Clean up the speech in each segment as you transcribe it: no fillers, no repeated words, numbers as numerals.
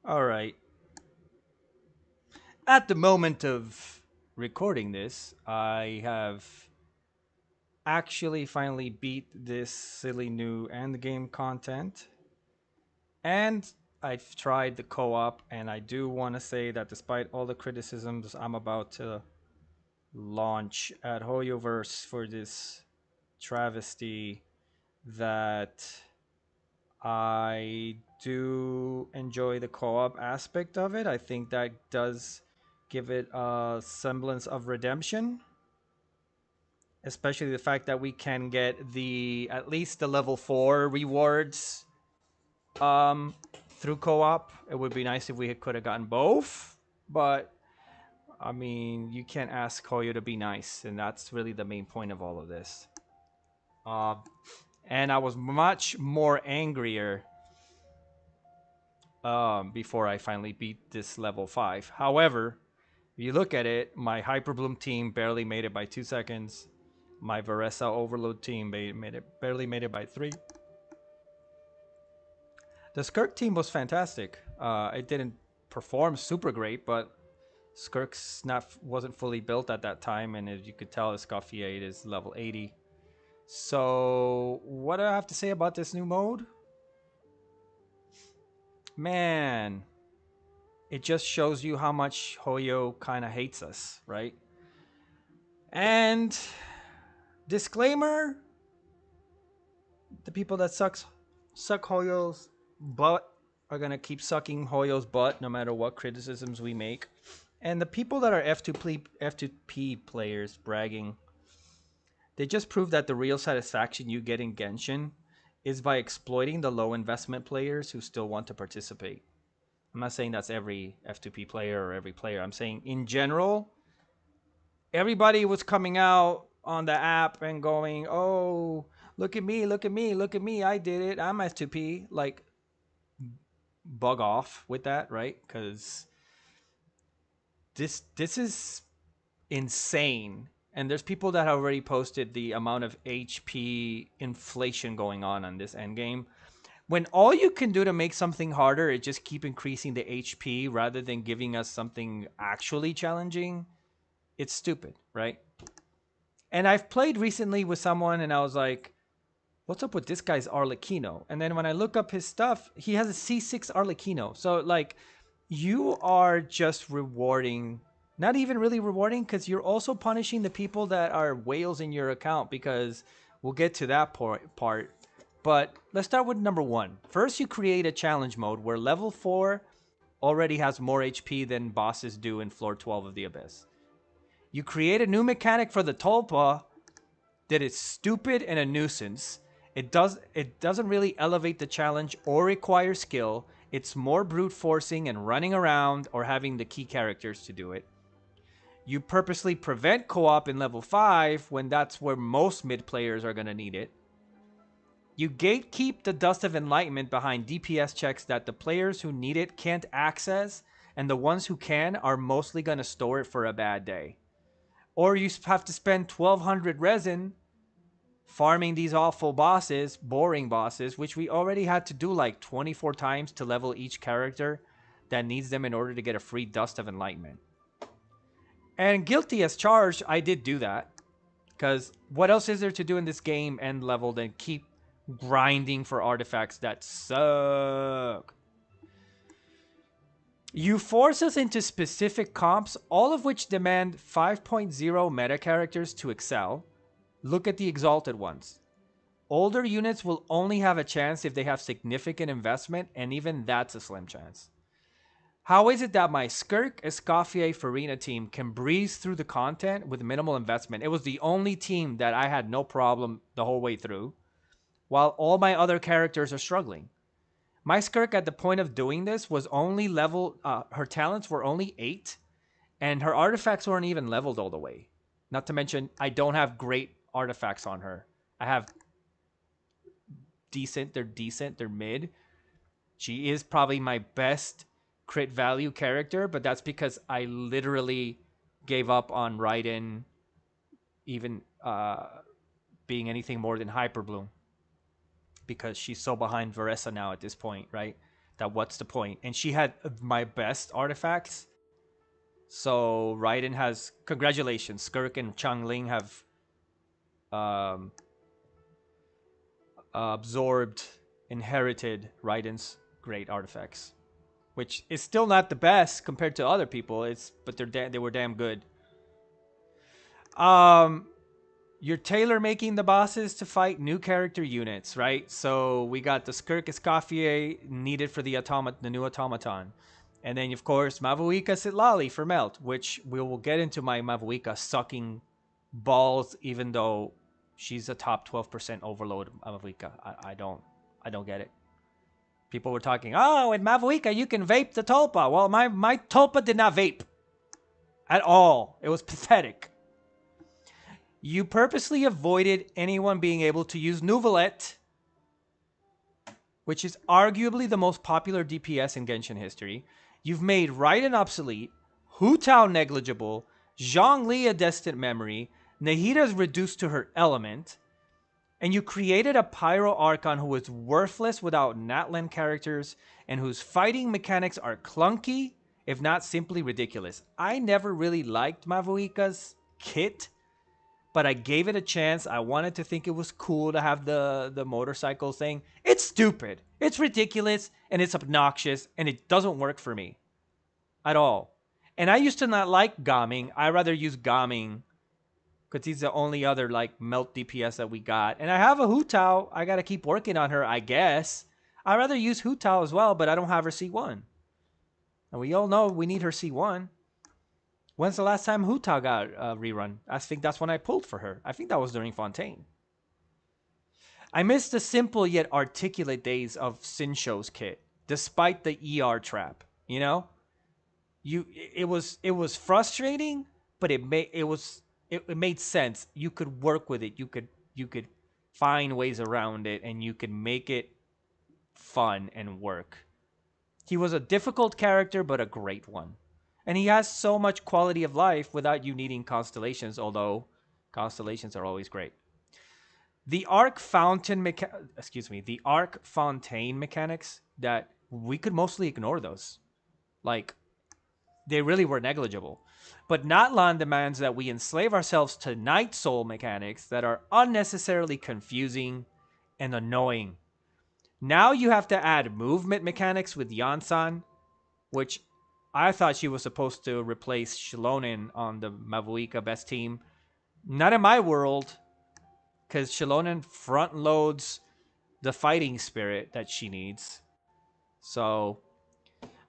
All right. At the moment of recording this, I have actually finally beat this silly new endgame content. And I've tried the co op, and I do want to say that despite all the criticisms I'm about to launch at Hoyoverse for this travesty, that I do enjoy the co op aspect of it. I think that does give it a semblance of redemption, especially the fact that we can get the at least the level 4 rewards um through co-op. It would be nice if we could have gotten both, but I mean, you can't ask Koyo to be nice, and that's really the main point of all of this. Uh, and I was much more angrier before I finally beat this level 5. However, if you look at it, my Hyperbloom team barely made it by 2 seconds. My Varesa Overload team barely made it by 3. The Skirk team was fantastic. It didn't perform super great, but Skirk's not wasn't fully built at that time, and as you could tell, Escoffier is level 80. So, what do I have to say about this new mode? Man, it just shows you how much Hoyo kind of hates us, right? And disclaimer: the people that suck Hoyo's butt are gonna keep sucking Hoyo's butt no matter what criticisms we make. And the people that are F2P players bragging, they just prove that the real satisfaction you get in Genshin is by exploiting the low investment players who still want to participate. I'm not saying that's every F2P player or every player. I'm saying in general, everybody was coming out on the app and going, "Oh, look at me, look at me, look at me. I did it. I'm F2P." Like, bug off with that, right? Cuz this is insane. And there's people that have already posted the amount of HP inflation going on this endgame. When all you can do to make something harder is just keep increasing the HP rather than giving us something actually challenging, it's stupid, right? And I've played recently with someone and I was like, what's up with this guy's Arlecchino? And then when I look up his stuff, he has a C6 Arlecchino. So, like, you are just rewarding, not even really rewarding, because you're also punishing the people that are whales in your account, because we'll get to that part. But let's start with number one. First, you create a challenge mode where level 4 already has more HP than bosses do in floor 12 of the Abyss. You create a new mechanic for the Tulpa that is stupid and a nuisance. It doesn't really elevate the challenge or require skill. It's more brute forcing and running around or having the key characters to do it. You purposely prevent co-op in level 5 when that's where most mid players are going to need it. You gatekeep the Dust of Enlightenment behind DPS checks that the players who need it can't access, and the ones who can are mostly going to store it for a bad day. Or you have to spend 1200 resin farming these awful bosses, boring bosses, which we already had to do like 24 times to level each character that needs them in order to get a free Dust of Enlightenment. And guilty as charged, I did do that. Because what else is there to do in this game end level than keep grinding for artifacts that suck? You force us into specific comps, all of which demand 5.0 meta characters to excel. Look at the Exalted ones. Older units will only have a chance if they have significant investment, and even that's a slim chance. How is it that my Skirk, Escoffier, Farina team can breeze through the content with minimal investment? It was the only team that I had no problem the whole way through, while all my other characters are struggling. My Skirk at the point of doing this was only her talents were only 8, and her artifacts weren't even leveled all the way. Not to mention, I don't have great artifacts on her. I have decent, they're mid. She is probably my best crit value character, but that's because I literally gave up on Raiden even being anything more than Hyperbloom because she's so behind Varesa now at this point, right? that what's the point? And she had my best artifacts. So Raiden has congratulations. Skirk and Changling have um, absorbed, inherited Raiden's great artifacts, which is still not the best compared to other people. But they were damn good. Um, you're tailor making the bosses to fight new character units, right? So we got the Skirk Escoffier needed for the new automaton. And then, of course, Mavuika Sitlali for Melt, which we will get into my Mavuika sucking balls, even though she's a top 12% overload Mavuika. I don't get it. People were talking, oh, in Mavuika, you can vape the Tulpa. Well, my Tulpa did not vape at all. It was pathetic. You purposely avoided anyone being able to use Nuvolette, which is arguably the most popular DPS in Genshin history. You've made Raiden obsolete, Hu Tao negligible, Zhongli a distant memory, Nahita's reduced to her element, and you created a Pyro Archon who is worthless without Natlan characters and whose fighting mechanics are clunky, if not simply ridiculous. I never really liked Mavuika's kit, but I gave it a chance. I wanted to think it was cool to have the motorcycle thing. It's stupid. It's ridiculous, and it's obnoxious, and it doesn't work for me at all. And I used to not like Gaming. I rather use Gaming because he's the only other like melt DPS that we got. And I have a Hu Tao. I got to keep working on her, I guess. I'd rather use Hu Tao as well, but I don't have her C1. And we all know we need her C1. When's the last time Hu Tao got rerun? I think that's when I pulled for her. I think that was during Fontaine. I miss the simple yet articulate days of Sinshou's kit, despite the ER trap. You know, it was frustrating, but it made sense. You could work with it. You could find ways around it, and you could make it fun and work. He was a difficult character, but a great one. And he has so much quality of life without you needing constellations, although constellations are always great. The arc fountain the arc fontaine mechanics that we could mostly ignore those. Like they really were negligible. But Natlan demands that we enslave ourselves to Night Soul mechanics that are unnecessarily confusing and annoying. Now you have to add movement mechanics with Yansan, which I thought she was supposed to replace Shilonen on the Mavuika best team. Not in my world, because Shilonen front loads the fighting spirit that she needs. So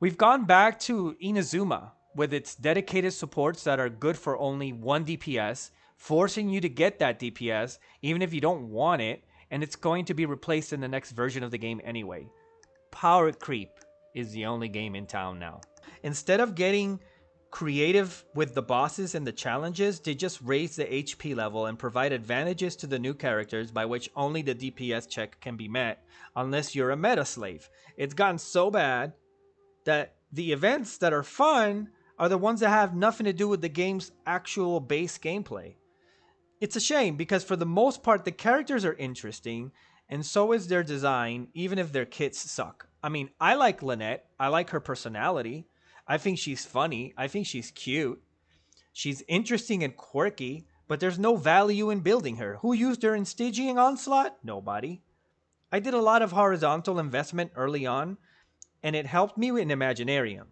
we've gone back to Inazuma with its dedicated supports that are good for only one DPS, forcing you to get that DPS even if you don't want it, and it's going to be replaced in the next version of the game anyway. Power creep is the only game in town now. Instead of getting creative with the bosses and the challenges, they just raise the HP level and provide advantages to the new characters by which only the DPS check can be met unless you're a meta slave. It's gotten so bad that the events that are fun are the ones that have nothing to do with the game's actual base gameplay. It's a shame because for the most part the characters are interesting and so is their design, even if their kits suck. I mean, I like Lynette. I like her personality. I think she's funny. I think she's cute. She's interesting and quirky, but there's no value in building her. Who used her in Stygian Onslaught? Nobody. I did a lot of horizontal investment early on, and it helped me in Imaginarium.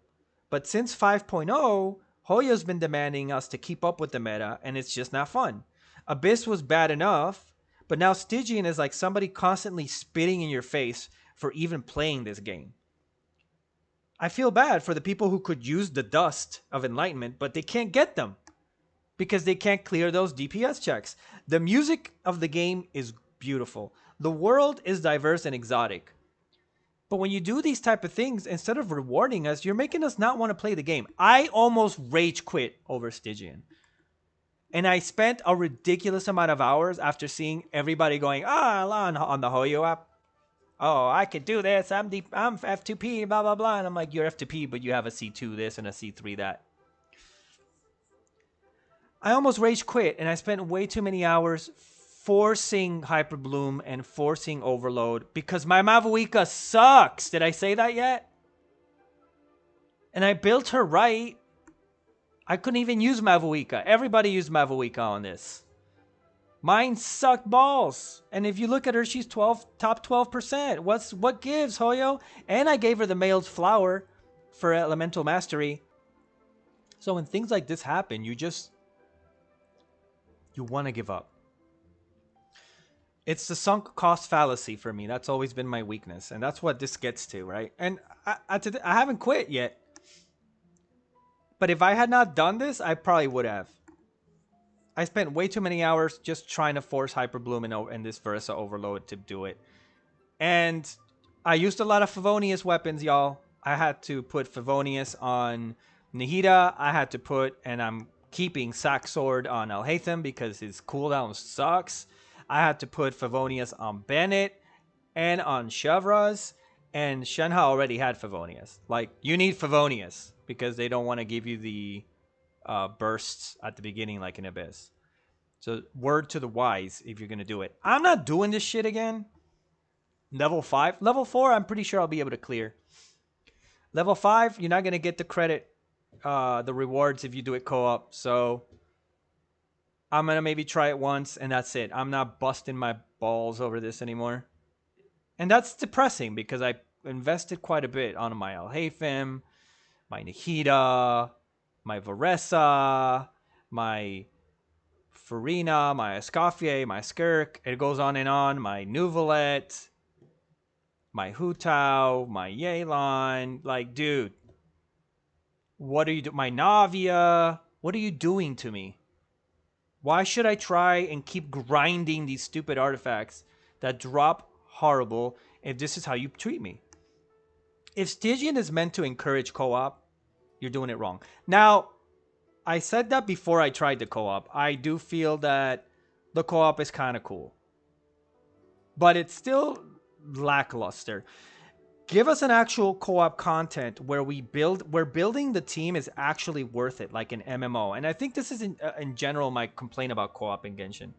But since 5.0, Hoyo's been demanding us to keep up with the meta, and it's just not fun. Abyss was bad enough, but now Stygian is like somebody constantly spitting in your face for even playing this game. I feel bad for the people who could use the dust of enlightenment, but they can't get them because they can't clear those DPS checks. The music of the game is beautiful. The world is diverse and exotic. But when you do these type of things, instead of rewarding us, you're making us not want to play the game. I almost rage quit over Stygian. And I spent a ridiculous amount of hours after seeing everybody going, on the Hoyo app. Oh, I could do this. I'm F2P, blah, blah, blah. And I'm like, you're F2P, but you have a C2 this and a C3 that. I almost rage quit, and I spent way too many hours forcing Hyperbloom and forcing Overload because my Mavuika sucks. Did I say that yet? And I built her right. I couldn't even use Mavuika. Everybody used Mavuika on this. Mine sucked balls. And if you look at her, she's top 12%. What gives, Hoyo? And I gave her the mailed flower for Elemental Mastery. So when things like this happen, you want to give up. It's the Sunk-Cost Fallacy for me. That's always been my weakness. And that's what this gets to, right? And I haven't quit yet. But if I had not done this, I probably would have. I spent way too many hours just trying to force Hyperbloom and this Versa Overload to do it. And I used a lot of Favonius weapons, y'all. I had to put Favonius on Nahida. I had to put, and I'm keeping Sack Sword on Alhaitham because his cooldown sucks. I had to put Favonius on Bennett and on Shavraz. And Shenhe already had Favonius. Like, you need Favonius because they don't want to give you the bursts at the beginning like in Abyss. So word to the wise if you're going to do it. I'm not doing this shit again. Level 5. Level 4, I'm pretty sure I'll be able to clear. Level 5, you're not going to get the credit, the rewards if you do it co-op. So I'm going to maybe try it once and that's it. I'm not busting my balls over this anymore. And that's depressing because I invested quite a bit on my Alhaitham, my Nahida, my Varesa, my Farina, my Escoffier, my Skirk. It goes on and on. My Nuvolet, my Hutao, my Yelan. Like, dude, what are you doing? My Navia. What are you doing to me? Why should I try and keep grinding these stupid artifacts that drop horrible if this is how you treat me? If Stygian is meant to encourage co-op, you're doing it wrong. Now, I said that before I tried the co-op. I do feel that the co-op is kind of cool. But it's still lackluster. Give us an actual co-op content where where building the team is actually worth it, like an MMO. And I think this is in general my complaint about co-op in Genshin.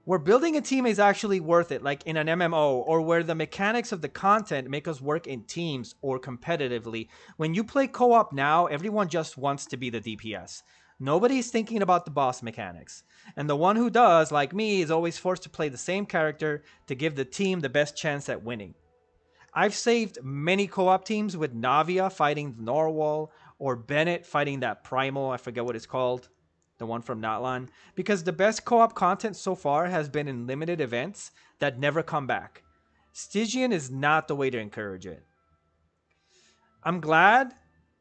Where building a team is actually worth it, like in an MMO, or where the mechanics of the content make us work in teams or competitively. When you play co-op now, everyone just wants to be the DPS. Nobody's thinking about the boss mechanics. And the one who does, like me, is always forced to play the same character to give the team the best chance at winning. I've saved many co-op teams with Navia fighting the Norwal or Bennett fighting that Primal, I forget what it's called, the one from Natlan, because the best co-op content so far has been in limited events that never come back. Stygian is not the way to encourage it. I'm glad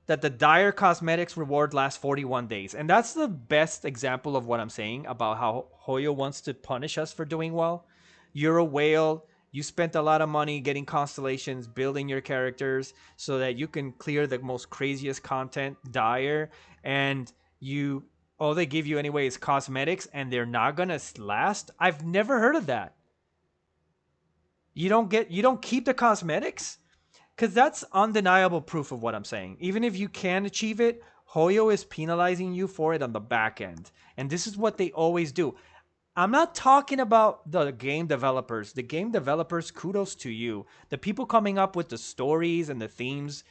that the Dire Cosmetics reward lasts 41 days, and that's the best example of what I'm saying about how Hoyo wants to punish us for doing well. You're a whale. You spent a lot of money getting constellations, building your characters so that you can clear the most craziest content, Dire, and all they give you anyway is cosmetics and they're not gonna last. I've never heard of that. You don't keep the cosmetics? Because that's undeniable proof of what I'm saying. Even if you can achieve it, Hoyo is penalizing you for it on the back end. And this is what they always do. I'm not talking about the game developers. The game developers, kudos to you. The people coming up with the stories and the themes,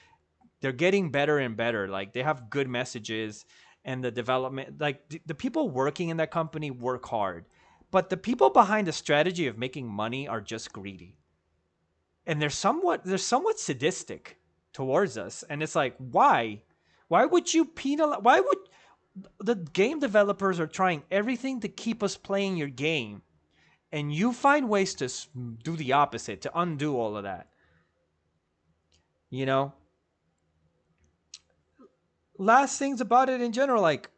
they're getting better and better. Like, they have good messages and the development. Like, the people working in that company work hard. But the people behind the strategy of making money are just greedy. And they're somewhat sadistic towards us. And it's like, why? Why would you penalize? Why would the game developers are trying everything to keep us playing your game, and you find ways to do the opposite, to undo all of that? You know? Last things about it in general, like,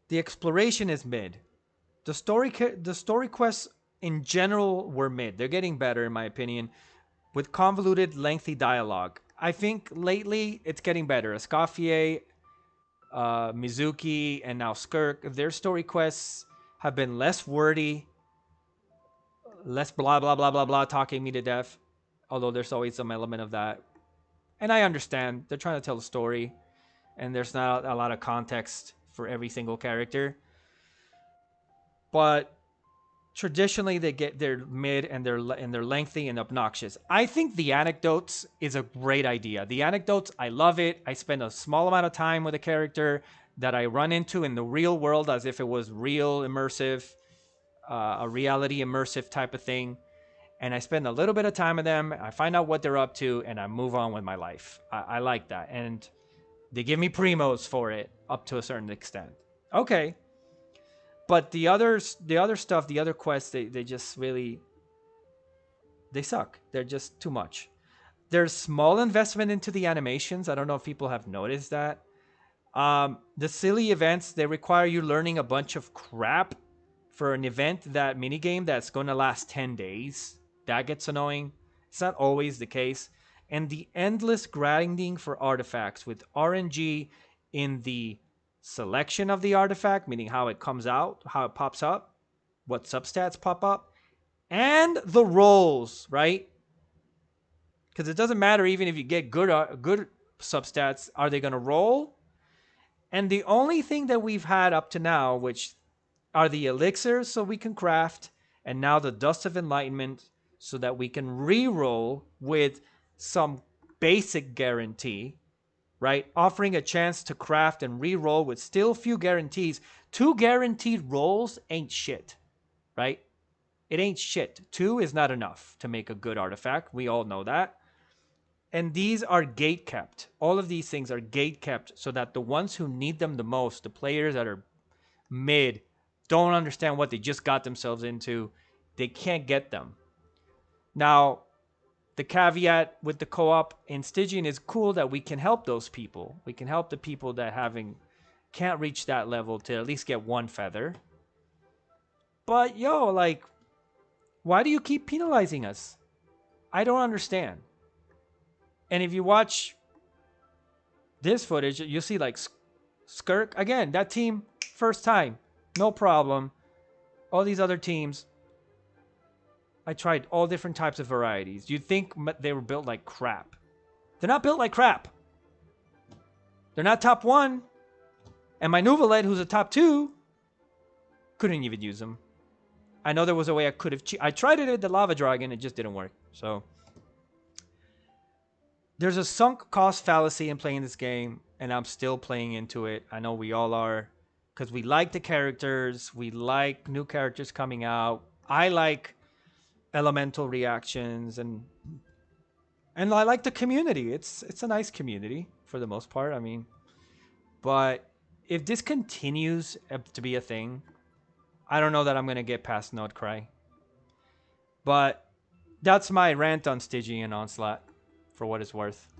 the exploration is mid. The story quests in general were mid. They're getting better, in my opinion, with convoluted, lengthy dialogue. I think lately it's getting better. Escoffier, Mizuki, and now Skirk, their story quests have been less wordy, less blah, blah, blah, blah, blah, talking me to death. Although there's always some element of that. And I understand. They're trying to tell a story. And there's not a lot of context for every single character. But traditionally they're mid and they're lengthy and obnoxious. I think the anecdotes is a great idea. The anecdotes, I love it. I spend a small amount of time with a character that I run into in the real world as if it was real immersive, a reality immersive type of thing. And I spend a little bit of time with them. I find out what they're up to, and I move on with my life. I like that, and they give me primos for it up to a certain extent. Okay, but the other stuff, the other quests, they just really they suck. They're just too much. There's small investment into the animations. I don't know if people have noticed that. The silly events, they require you learning a bunch of crap for an event, that minigame that's going to last 10 days. That gets annoying. It's not always the case. And the endless grinding for artifacts with RNG in the selection of the artifact, meaning how it comes out, how it pops up, what substats pop up, and the rolls, right? Because it doesn't matter even if you get good substats, are they going to roll? And the only thing that we've had up to now, which are the elixirs so we can craft, and now the dust of enlightenment so that we can re-roll with some basic guarantee, right? Offering a chance to craft and re-roll with still few guarantees. 2 guaranteed rolls ain't shit, right? It ain't shit. 2 is not enough to make a good artifact. We all know that. And these are gate kept. All of these things are gate kept so that the ones who need them the most, the players that are mid, don't understand what they just got themselves into, they can't get them. Now, the caveat with the co-op in Stygian is cool that we can help those people. We can help the people that can't reach that level to at least get 1 feather. But yo, like, why do you keep penalizing us? I don't understand. And if you watch this footage, you see like Skirk again. That team, first time, no problem. All these other teams, I tried all different types of varieties. You'd think they were built like crap. They're not built like crap. They're not top 1. And my Nuvalet, who's a top 2, couldn't even use them. I know there was a way I could have. I tried it with the Lava Dragon. It just didn't work. So there's a sunk-cost fallacy in playing this game, and I'm still playing into it. I know we all are, because we like the characters. We like new characters coming out. I like elemental reactions, and I like the community. It's a nice community for the most part. I mean, but if this continues to be a thing, I don't know that I'm gonna get past Nodecry. But that's my rant on Stygian Onslaught, for what it's worth.